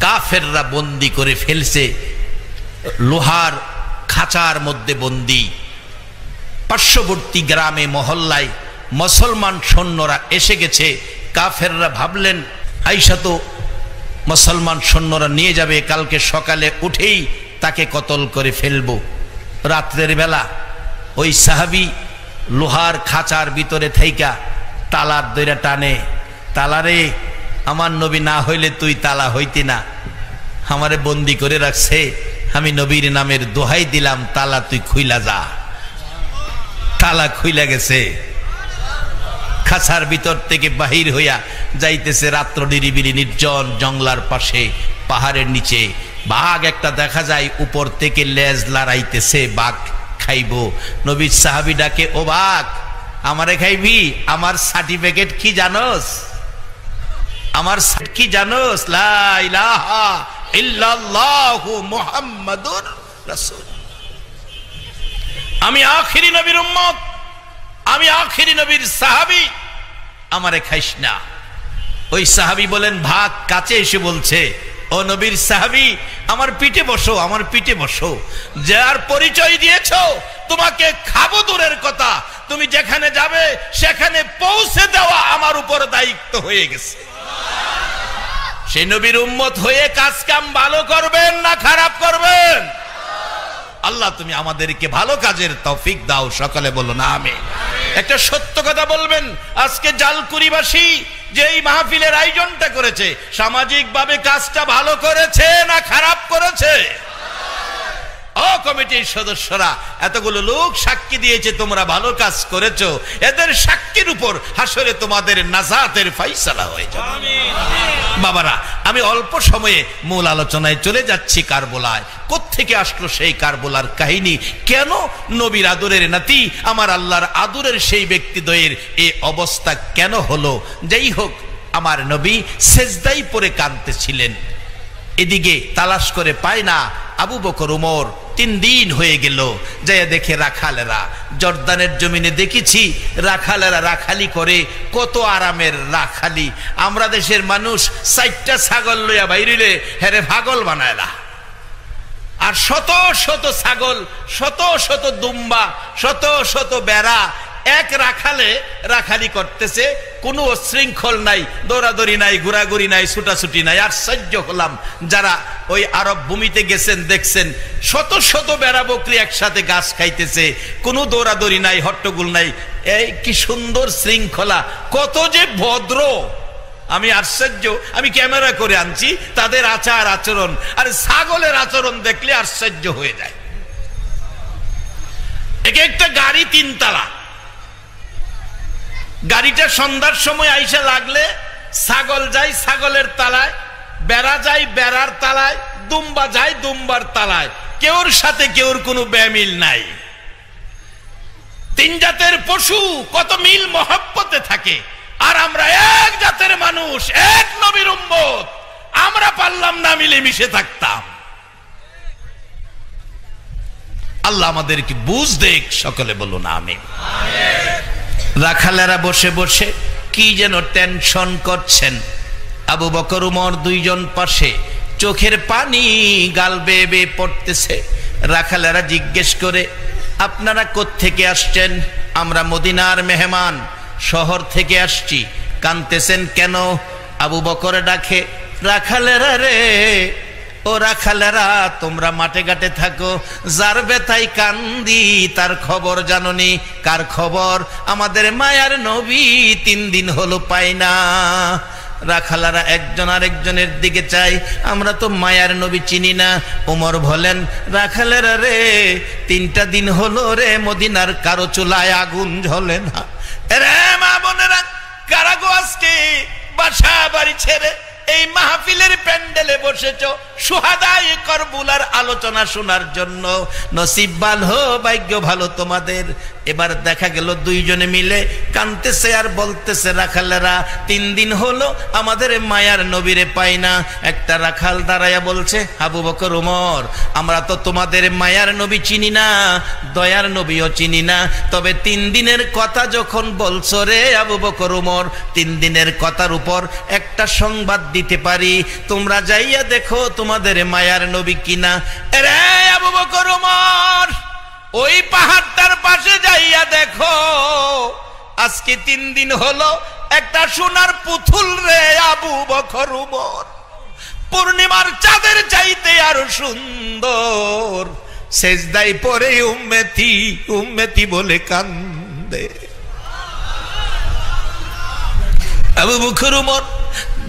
কাফেররা বন্দি করে ফেলছে, লোহার খাঁচার মধ্যে বন্দি। পার্শ্ববর্তী গ্রামে মহল্লায় মুসলমান সৈন্যরা এসে গেছে। কাফেররা ভাবলেন আইসা তো মুসলমান সৈন্যরা নিয়ে যাবে, কালকে সকালে উঠেই তাকে কতল করে ফেলবো। রাত্রের বেলা ওই সাহাবী লোহার খাঁচার ভিতরে থাইকা তালার দইরা টানে, তালারে আমার নবী না হইলে তুই তালা হইতি না, আমারে বন্দি করে রাখছে, আমি নবীর নামের দোহাই দিলাম তালা তুই খুইলা যা। তালা খুইলা গেছে, খাঁচার ভিতর থেকে বাহির হইয়া যাইতেছে। রাত্র নিরিবিলি নির্জন জঙ্গলার পাশে পাহাড়ের নিচে বাঘ একটা দেখা যায়, উপর থেকে লেজ লড়াইতেছে, বাঘ খাইবো। নবীর সাহাবী ডাকে, ও বাঘ আমারে খাইবি? আমার সার্টিফিকেট কি জানোস? আমার কি জানোস? লা ইলাহা ইল্লাল্লাহু মুহাম্মাদুর রাসূল। আমি আখিরি নবীর উম্মত, আমি আখিরি নবীর সাহাবী, আমারে খাইস না। ওই সাহাবী বলেন, ভাগ কাছে এসে বলছে, ও নবীর সাহাবী আমার পিঠে বসো, আমার পিঠে বসো। যার পরিচয় দিয়েছো তোমাকে খাবো দূরের কথা, তুমি যেখানে যাবে সেখানে পৌঁছে দেওয়া আমার উপর দায়িত্ব হয়ে গেছে। সেই নবীর উম্মত হয়ে কাজ কাম ভালো করবেন না খারাপ করবেন? আল্লাহ তুমি আমাদেরকে ভালো কাজের তৌফিক দাও, সকলে বলো না আমিন। একটা সত্য কথা বলবেন, আজকে জালকুড়িবাসী যে এই মাহফিলের আয়োজনটা করেছে, সামাজিক ভাবে কাজটা ভালো করেছে না খারাপ করেছে? ও কমিটির সদস্যরা, এতগুলো লোক সাক্ষী দিয়েছে তোমরা ভালো কাজ করেছো, এদের সাক্ষীর উপর হাসরে তোমাদের নাজাতের ফাইসালা হয়ে যাবে। বাবারা, আমি অল্প সময়ে মূল আলোচনায় চলে যাচ্ছি। কারবালায় কোত্থেকে আসলো সেই কারবালার কাহিনী? কেন নবীর আদরের নাতি আমার আল্লাহর আদরের সেই ব্যক্তিদ্বয়ের এই অবস্থা কেন হলো? যাই হোক, আমার নবী সেজদাই পড়ে কাঁদতেছিলেন। এদিকে তালাশ করে পায় না। আবু বকর উমর 3 দিন হয়ে গেল, যায় দেখে রাখালেরা, জর্দানের জমিনে দেখেছি রাখালেরা রাখালি করে, কত আরামের রাখালি। আমরা দেশের মানুষ 4টা ছাগল লইয়া বাইরিলে হেরে পাগল বানায় না। আর শত শত ছাগল, শত শত দুম্বা, শত শত বেড়া এক রাখালে রাখালি করতেছে, কোনো শৃঙ্খল নাই, দৌড়াদৌড়ি নাই, ঘোরাঘুরি নাই, ছুটাছুটি নাই। আশ্চর্য হলাম, যারা ওই আরব ভূমিতে গেছেন দেখছেন শত শত বেড়া বকরি একসাথে ঘাস খাইতেছে, কোনো দৌড়াদৌড়ি নাই, হট্টগোল নাই। এই কি সুন্দর শৃঙ্খলা, কত যে ভদ্র! আমি আশ্চর্য, আমি ক্যামেরা করে আনছি তাদের আচার আচরণ। আর ছাগলের আচরণ দেখলে আশ্চর্য হয়ে যায়। এক একটা গাড়ি 3 তালা, গাড়িটা সন্ধ্যার সময় আইসা লাগলে ছাগল যায় ছাগলের তালায়, বেড়া যায় বেড়ার তালায়, দুম্বা যায় দুম্বার তালায়, কেউর সাথে কেউর কোনো বেমিল নাই। 3 জাতের পশু কত মিল মহব্বতে থাকে, আর আমরা এক জাতের মানুষ, এক নবীর উম্মত, আমরা পারলাম না মিলেমিশে থাকতাম। আল্লাহ আমাদেরকে বুঝ দেখ, সকলে বলুন আমিন। রাখালেরা বসে বসে কি যেন টেনশন করছেন। আবু বকর উমর 2 জন পাশে, চোখের পানি গাল বেয়ে বেয়ে পড়তেছে। রাখালেরা জিজ্ঞেস করে, আপনারা কোত্থেকে আসছেন? আমরা মদিনার মেহমান, শহর থেকে আসছি। কাঁদতেছেন কেন? আবু বকর ডাকে, রাখালেরা রে, ও রাখালেরা, তোমরা মাঠে ঘাটে থাকো, যার বেতাই কান্দি তার খবর জাননি। কার খবর? আমাদের মায়ার নবী 3 দিন হলো পাই না। রাখালারা একজন আরেকজনের দিকে চাই, আমরা তো মায়ার নবী চিনি না। ওমর বলেন, রাখালেরা রে, 3টা দিন হলো রে মদিনার কারো চুলায় আগুন জ্বলে না। রে মা বোনেরা, কারাগো আজকে বাসা বাড়ি ছেড়ে এই মাহফিলের প্যান্ডেলে বসেছ, শুহাদায়ে কারবালার আলোচনা শোনার জন্য। নসিব ভালো, ভাগ্য ভালো তোমাদের। এবার দেখা গেল দুইজনে মিলে কাঁদতেছে আর বলতেছে, রাখালেরা 3 দিন হলো আমাদের মায়ার নবীরে পাই না। একটা রাখাল দাঁড়ায়া বলছে, আবু বকর ওমর, আমরা তো তোমাদের মায়ার নবী চিনি না, দয়ার নবীও চিনি না, তবে 3 দিনের কথা যখন বলছো রে আবু বকর ওমর, 3 দিনের কথার উপর একটা সংবাদ দিতে পারি, তোমরা যাইয়া দেখো তোমাদের মায়ার নবী কিনা। রে আবু বকর ওমর, ওই পাহাড়টার পাশে যাইয়া দেখো, আজকে 3 দিন হলো একটা সোনার পুতুল রে আবু বকর ওমর, পূর্ণিমার চাঁদের চাইতে আরো সুন্দর, সেজদায় পড়ে উম্মতি উম্মতি বলে কান্দে। আবু বকর ওমর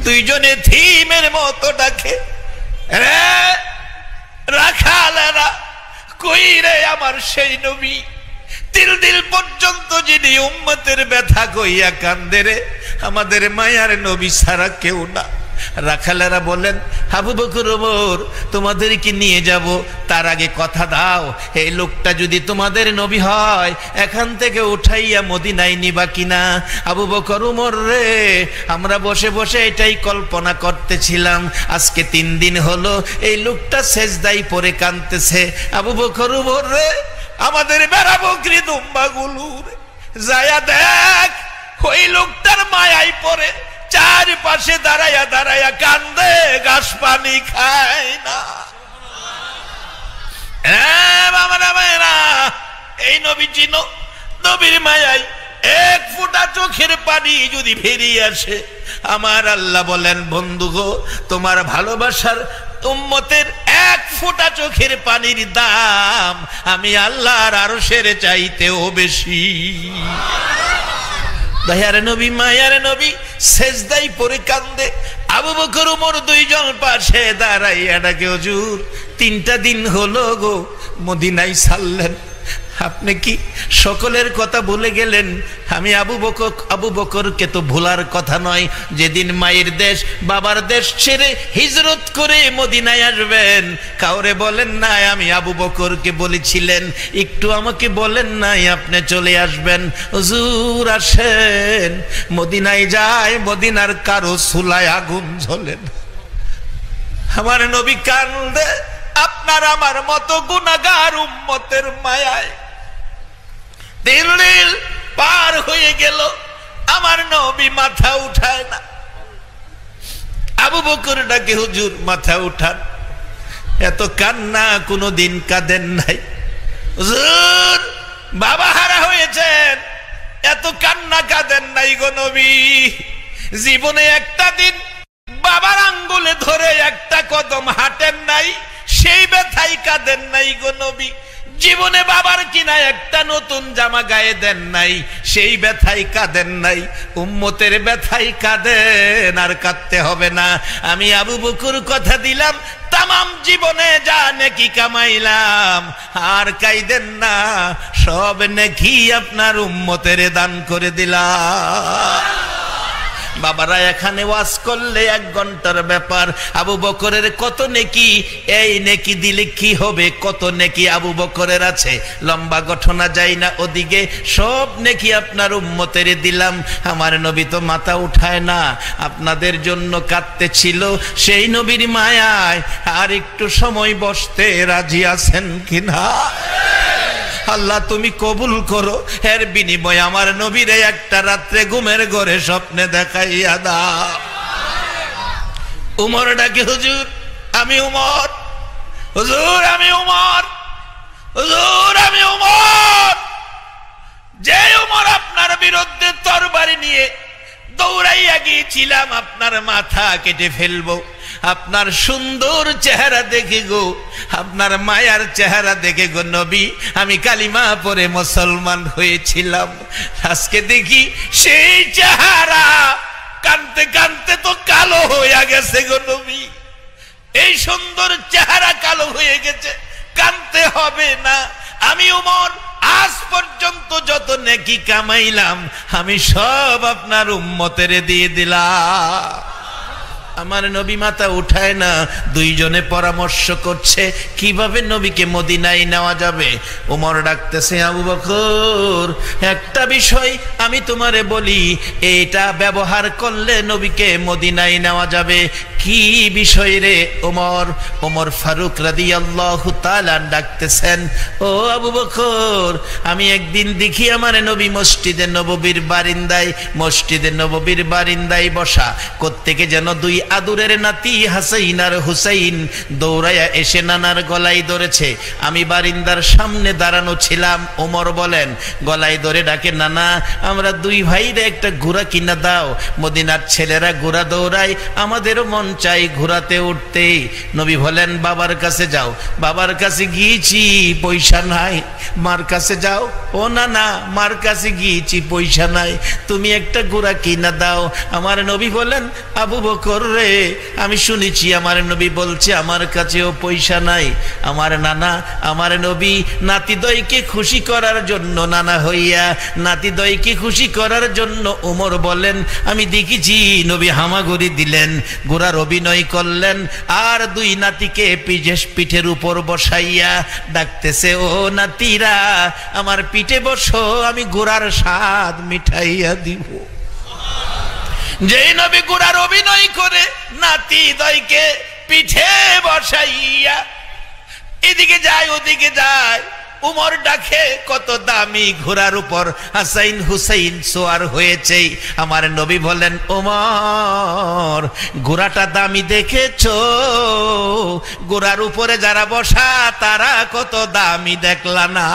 দুইজনে থিমের মতো ডাকে, রে রাখালেরা, কই রে আমার সেই নবী, তিল দিল পর্যন্ত যিনি উম্মতের ব্যথা কইয়া কান্দে রে, আমাদের মায়ার নবী ছাড়া কেউ না। রাখালেরা বলেন, আবু বকর ওমর তোমাদেরকে নিয়ে যাব, তার আগে কথা দাও, এই লোকটা যদি তোমাদের নবী হয় এখান থেকে উঠাইয়া মদিনায় নিবা কিনা। আবু বকর ওমর রে, আমরা বসে বসে এটাই কল্পনা করতেছিলাম, আজকে 3 দিন হলো এই লোকটা সেজদায় পড়ে কাঁদতেছে। আবু বকর ওমর রে, আমাদের বেড়া বকরি দুম্বাগুলো যায়া দেখ, ওই লোকটার মায়ায় পড়ে চারপাশে দাঁড়ায়া দাঁড়ায়া কান্দে, ঘাস পানি খায় না। এই নবী চিনো, নবীর মায়ায় 1 ফোঁটা চোখের পানি যদি ফিরিয়ে আসে, আমার আল্লাহ বলেন, বন্ধু গো, তোমার ভালোবাসার উম্মতের 1 ফোঁটা চোখের পানির দাম আমি আল্লাহর আরশের চাইতেও বেশি। দয়ার নবী, মায়ার নবী সেজদায় পড়ে কান্দে। আবু বকর ওমর দুইজন পাশে দাঁড়াইয়া ডাকে, হুজুর 3টা দিন হলো গো মদিনায় ছাড়লেন, আপনি কি সকলের কথা ভুলে গেলেন? আমি আবু বকরকে তো ভোলার কথা নয়, যেদিন মায়ের দেশ বাবার দেশ ছেড়ে হিজরত করে মদিনায় আসবেন, কাউরে বলেন নাই আমি আবু বকরকে বলেছিলেন, একটু আমাকে বলেন নাই আপনি চলে আসবেন। হুজুর আসেন, মদিনায় যায়, মদিনার কারো চুলায় আগুন জ্বলেন, আমার নবী কান্দে আপনার আমার মতো গুনাহগার উম্মতের মায়ায়। 3 দিন পার হয়ে গেল, আমার নবী মাথা উঠায় না। আবু বকর ডাকে, হুজুর মাথা উঠান, এত কান্না কোনদিন কাঁদেন নাই। হুজুর বাবা হারা হয়েছেন, এত কান্না কাঁদেন নাই গো নবী, জীবনে একটা দিন বাবার আঙ্গুলে ধরে একটা কদম হাঁটেন নাই, সেই ব্যথাই কাঁদেন নাই গো নবী, জীবনে বাবার কিনা একটা নতুন জামা গায়ে দেন নাই, সেই ব্যথাই কাঁদেন নাই, উম্মতের ব্যথাই কাঁদেন, আর কাঁদতে হবে না। আমি আবু বকর কথা দিলাম, তামাম জীবনে যা নেকি কামাইলাম আর কাইদেন না, সব নেকি আপনার উম্মতের দান করে দিলাম। বাবারা এখানে ওয়াজ করলে 1 ঘন্টার ব্যাপার, আবু বকরের কত নেকি, এই নেকি দিলে কি হবে, কত নেকি আবু বকরের আছে, লম্বা ঘটনা যাই না ওদিকে, সব নেকি আপনার উম্মতের দিলাম। আমার নবী তো মাথা উঠায় না, আপনাদের জন্য কাঁদতে ছিল, সেই নবীর মায়ায় আর একটু সময় বসতে রাজি আছেন কিনা? আল্লাহ তুমি কবুল করো, এর বিনিময়ে আমার নবীরে একটা রাত্রে ঘুমের ঘরে স্বপ্নে দেখাইয়া দাও। উমর ডাকে, হুজুর আমি উমর, হুজুর আমি উমর, হুজুর আমি উমর, যে উমর আপনার বিরুদ্ধে তরবারি নিয়ে দৌড়াইয়া গিয়েছিলাম আপনার মাথা কেটে ফেলবো। আপনার সুন্দর চেহারা দেখে গো, আপনার মায়ার চেহারা দেখে গো নবী আমি কালিমা পড়ে মুসলমান হয়েছিলাম। আজকে দেখি সেই চেহারা কানতে কানতে তো কালো হয়ে গেছে গো নবী, এই সুন্দর চেহারা কালো হয়ে গেছে, কানতে হবে না। আমি উমর আজ পর্যন্ত যত নেকি কামাইলাম আমি সব আপনার উম্মতের দিয়ে দিলাম। আমার নবী মাথা উঠায় না। দুইজনে পরামর্শ করছে কিভাবে নবীকে মদিনায় নেওয়া যাবে। ওমর ডাকতেছে, আবু বকর, একটা বিষয় আমি তোমারে বলি, এটা ব্যবহার করলে নবীকে মদিনায় নেওয়া যাবে। কি বিষয় রে ওমর? ওমর ফারুক রাদিয়াল্লাহু তাআলা ডাকতেছেন, ও আবু বকর, আমি একদিন দেখি আমার নবী মসজিদে নববীর বারিন্দায় বসা। কোত্থেকে যেন দুই আদুরের নাতি হাসাইন আর হুসাইন দৌড়াইয়া এসে নানার গলায় ধরেছে। আমি বারিন্দার সামনে দাঁড়ানো ছিলাম। ওমর বলেন, গলায় ধরে ডাকে, নানা, আমরা দুই ভাইরে একটা ঘোড়া কিনা দাও। মদিনার ছেলেরা ঘোড়া দৌড়ায়, আমাদেরও মন চাই ঘোড়াতে উঠতে। নবী বলেন, বাবার কাছে যাও। বাবার কাছে গিয়েছি, পয়সা নাই। মার কাছে যাও। ও নানা, মার কাছে গিয়েছি, পয়সা নাই, তুমি একটা ঘোড়া কিনা দাও। আমার নবী বলেন, আবু বকর রে, আমি শুনেছি আমার নবী বলছে আমার কাছেও পয়সা নাই। আমার নানা, আমার নবী নাতিদয়কে খুশি করার জন্য, নানা হইয়া নাতিদয়কে খুশি করার জন্য, ওমর বলেন, আমি দেখেছি নবী হামাগুড়ি দিলেন, ঘোড়ার অভিনয় করলেন, আর দুই নাতিকে পিঠের উপর বসাইয়া ডাকতেছে, ও নাতিরা, আমার পিঠে বসো, আমি ঘোড়ার স্বাদ মিঠাইয়া দিব। যেই নবী ঘোড়ার অভিনয় করে নাতি দয়কে পিঠে বসাইয়া এদিকে যায় ওদিকে যায়, উমর ডাকে, কত দামি ঘোড়ার উপর হাসাইন হুসাইন সোয়ার হয়েছে। আমার নবী বলেন, ওমর, ঘোড়াটা দামি দেখেছো? ঘোড়ার উপরে যারা বসা তারা কত দামি দেখলা না?